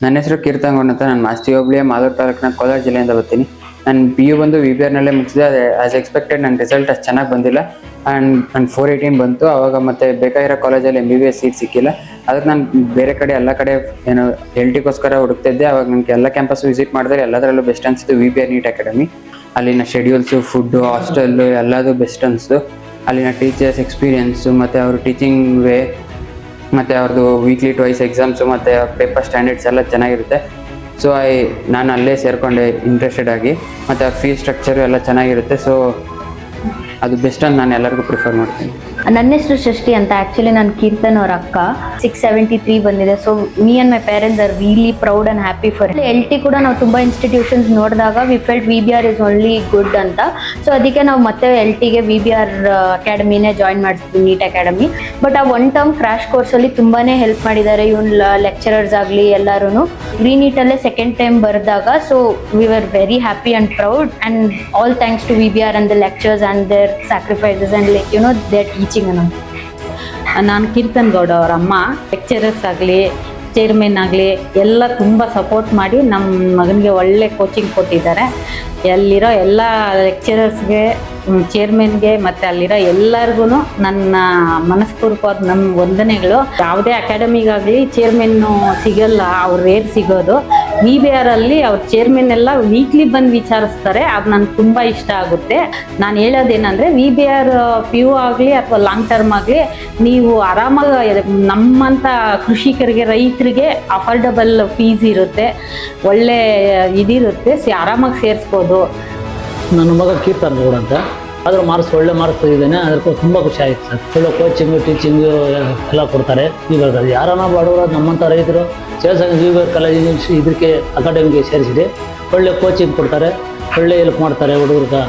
ನನ್ನ ಹೆಸರು ಕೀರ್ತನ್ ಗೌಡ್ ಅಂತ. ನಾನು ಮಾಸ್ತಿ ಹೋಬಳಿಯ ಮಾಲೂರು ತಾಲೂಕಿನ ಕೋಲಾರ ಜಿಲ್ಲೆಯಿಂದ ಬರ್ತೀನಿ. ನಾನು PU ಬಂದು VBRನಲ್ಲೇ ಮುಗಿಸಿದೆ. ಆಸ್ ಎಕ್ಸ್ಪೆಕ್ಟೆಡ್ ನನ್ನ ರಿಸಲ್ಟ್ ಅಷ್ಟು ಚೆನ್ನಾಗಿ ಬಂದಿಲ್ಲ. ಆ್ಯಂಡ್ ನನ್ನ 418 ಬಂತು. ಆವಾಗ ಮತ್ತೆ ಬೇಕಾಗಿರೋ ಕಾಲೇಜಲ್ಲಿ MBBS ಸೀಟ್ ಸಿಕ್ಕಿಲ್ಲ. ಅದಕ್ಕೆ ನಾನು ಬೇರೆ ಕಡೆ ಎಲ್ಲ ಕಡೆ ಏನು LTಗೋಸ್ಕರ ಹುಡುಕ್ತಿದ್ದೆ. ಅವಾಗ ನನಗೆ ಎಲ್ಲ ಕ್ಯಾಂಪಸ್ ವಿಸಿಟ್ ಮಾಡಿದ್ರೆ ಎಲ್ಲದರಲ್ಲೂ ಬೆಸ್ಟ್ ಅನಿಸ್ತು VBR ನೀಟ್ ಅಕಾಡೆಮಿ. ಅಲ್ಲಿನ ಶೆಡ್ಯೂಲ್ಸು, ಫುಡ್ಡು, ಹಾಸ್ಟೆಲ್ಲು ಎಲ್ಲದೂ ಬೆಸ್ಟ್ ಅನಿಸ್ತು. ಅಲ್ಲಿನ ಟೀಚರ್ಸ್ ಎಕ್ಸ್ಪೀರಿಯನ್ಸು ಮತ್ತು ಅವ್ರ ಟೀಚಿಂಗ್ ವೇ ಮತ್ತು ಅವ್ರದ್ದು ವೀಕ್ಲಿ ಟ್ವೈಸ್ ಎಕ್ಸಾಮ್ಸು ಮತ್ತು ಪೇಪರ್ ಸ್ಟ್ಯಾಂಡರ್ಡ್ಸ್ ಎಲ್ಲ ಚೆನ್ನಾಗಿರುತ್ತೆ. ಸೊ ನಾನು ಅಲ್ಲೇ ಸೇರಿಕೊಂಡೆ ಇಂಟ್ರೆಸ್ಟೆಡ್ ಆಗಿ. ಮತ್ತು ಅವ್ರ ಫೀಸ್ ಸ್ಟ್ರಕ್ಚರು ಎಲ್ಲ ಚೆನ್ನಾಗಿರುತ್ತೆ. ಸೊ ಅದು ಬೆಸ್ಟ್ ಅಂತ ನಾನು ಎಲ್ಲರಿಗೂ ಪ್ರಿಫರ್ ಮಾಡ್ತೀನಿ. ನನ್ನ ಹೆಸರು ಷಷ್ಠಿ ಅಂತ. ಆ್ಯಕ್ಚುಲಿ ನಾನು ಕೀರ್ತನ್ ಅವ್ರ ಅಕ್ಕ. 673 ಬಂದಿದೆ. So me and my parents are really proud and happy for LT ಕೂಡ ನಾವು ತುಂಬ ಇನ್ಸ್ಟಿಟ್ಯೂಷನ್ಸ್ ನೋಡಿದಾಗ we felt VBR is only good ಅಂತ. ಸೊ ಅದಕ್ಕೆ ನಾವು ಮತ್ತೆ LTಗೆ VBR ಅಕಾಡೆಮಿನೇ ಜಾಯಿನ್ ಮಾಡಿದ್ವಿ, ನೀಟ್ ಅಕಾಡೆಮಿ. ಬಟ್ ಆ 1 ಟರ್ಮ್ ಕ್ರ್ಯಾಶ್ ಕೋರ್ಸಲ್ಲಿ ತುಂಬಾ ಹೆಲ್ಪ್ ಮಾಡಿದ್ದಾರೆ ಇವನ್ ಲೆಕ್ಚರರ್ಸ್ ಆಗಲಿ ಎಲ್ಲರೂ. ನೀಟಲ್ಲೇ ಸೆಕೆಂಡ್ ಟೈಮ್ ಬರೆದಾಗ so we were very happy and proud and all thanks to VBR and the lecturers and their sacrifices and like you know their teaching. ನಾನು ಕೀರ್ತನ್ ಗೌಡ ಅವ್ರ ಅಮ್ಮ. ಲೆಕ್ಚರರ್ಸ್ ಆಗಲಿ, ಚೇರ್ಮನ್ ಆಗಲಿ ಎಲ್ಲ ತುಂಬ ಸಪೋರ್ಟ್ ಮಾಡಿ ನಮ್ಮ ಮಗನಿಗೆ ಒಳ್ಳೆ ಕೋಚಿಂಗ್ ಕೊಟ್ಟಿದ್ದಾರೆ. ಅಲ್ಲಿರೋ ಎಲ್ಲ ಲೆಕ್ಚರರ್ಸ್ಗೆ, ಚೇರ್ಮನ್ಗೆ ಮತ್ತು ಅಲ್ಲಿರೋ ಎಲ್ಲರಿಗೂ ನನ್ನ ಮನಸ್ಪೂರ್ವಕವಾದ ನಮ್ಮ ವಂದನೆಗಳು. ಯಾವುದೇ ಅಕಾಡೆಮಿಗಾಗಲಿ ಚೇರ್ಮನ್ನು ಸಿಗಲ್ಲ, ಅವ್ರು ರೇರ್ ಸಿಗೋದು. VBRಲ್ಲಿ ಅವ್ರ ಚೇರ್ಮನ್ ಎಲ್ಲ ವೀಕ್ಲಿ ಬಂದು ವಿಚಾರಿಸ್ತಾರೆ. ಅದು ನನಗೆ ತುಂಬ ಇಷ್ಟ ಆಗುತ್ತೆ. ನಾನು ಹೇಳೋದೇನೆಂದರೆ VBR PU ಆಗಲಿ ಅಥವಾ ಲಾಂಗ್ ಟರ್ಮ್ ಆಗಲಿ ನೀವು ಆರಾಮಾಗಿ ನಮ್ಮಂಥ ಕೃಷಿಕರಿಗೆ, ರೈತರಿಗೆ ಅಫೋರ್ಡಬಲ್ ಫೀಸ್ ಇರುತ್ತೆ, ಒಳ್ಳೆ ಇದಿರುತ್ತೆ, ಆರಾಮಾಗಿ ಸೇರಿಸ್ಬೋದು. ನನ್ನ ಮಗ ಕೀರ್ತನ್ ಗೌಡ್ ಅಂತ. ಆದರೂ ಒಳ್ಳೆ ಮಾರ್ಕ್ಸ್ ತೆಗೆದಿದ್ದೇನೆ. ಅದಕ್ಕೆ ತುಂಬ ಖುಷಿ ಆಯಿತು ಸರ್. ಒಳ್ಳೆ ಕೋಚಿಂಗು, ಟೀಚಿಂಗು ಎಲ್ಲ ಕೊಡ್ತಾರೆ. ಇವಾಗ ಯಾರನ್ನ ಬಡವರು ನಮ್ಮಂಥ ರೈತರು ಸೇರ್ಸಂಗೆ VBR ಕಾಲೇಜ್ ಇದಕ್ಕೆ ಅಕಾಡೆಮಿಗೆ ಸೇರಿಸಿದೆ. ಒಳ್ಳೆ ಕೋಚಿಂಗ್ ಕೊಡ್ತಾರೆ, ಒಳ್ಳೆ ಹೆಲ್ಪ್ ಮಾಡ್ತಾರೆ ಹುಡುಗರಿಗೆ.